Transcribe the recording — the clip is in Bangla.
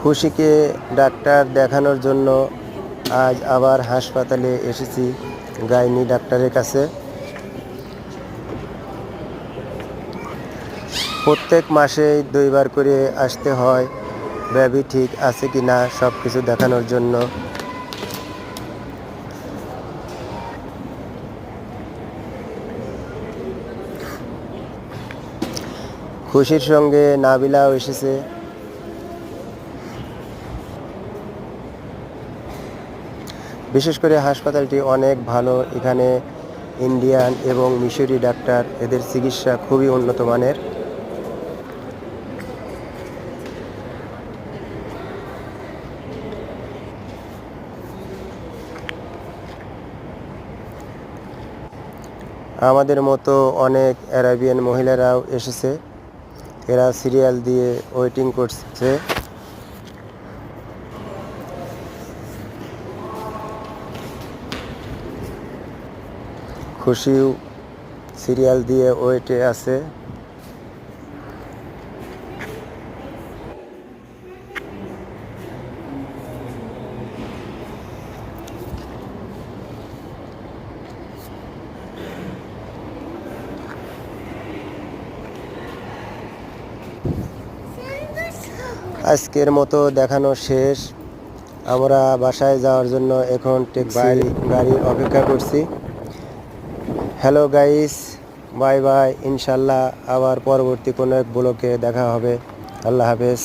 খুশিকে ডাক্তার দেখানোর জন্য আজ আবার হাসপাতালে এসেছি গাইনি ডাক্তারের কাছে। প্রত্যেক মাসেই 2 বার করে আসতে হয় বেবি ঠিক আছে কি না সব কিছু দেখানোর জন্য। খুশির সঙ্গে নাবিলাও এসেছে। বিশেষ করে হাসপাতালটি অনেক ভালো। এখানে ইন্ডিয়ান এবং মিশরি ডাক্তার, এদের চিকিৎসা খুবই উন্নত মানের। আমাদের মতো অনেক আরাবিয়ান মহিলারাও এসেছে, এরা সিরিয়াল দিয়ে ওয়েটিং করছে। খুশিও সিরিয়াল দিয়ে ওয়েটে আছে। আজকের মতো দেখানো শেষ। আমরা বাসায় যাওয়ার জন্য এখন ট্যাক্সি গাড়ির অপেক্ষা করছি। Hello guys, bye bye. ইনশাল্লাহ আবার পরবর্তী কোনো এক ব্লগে দেখা হবে। আল্লাহ হাফেজ।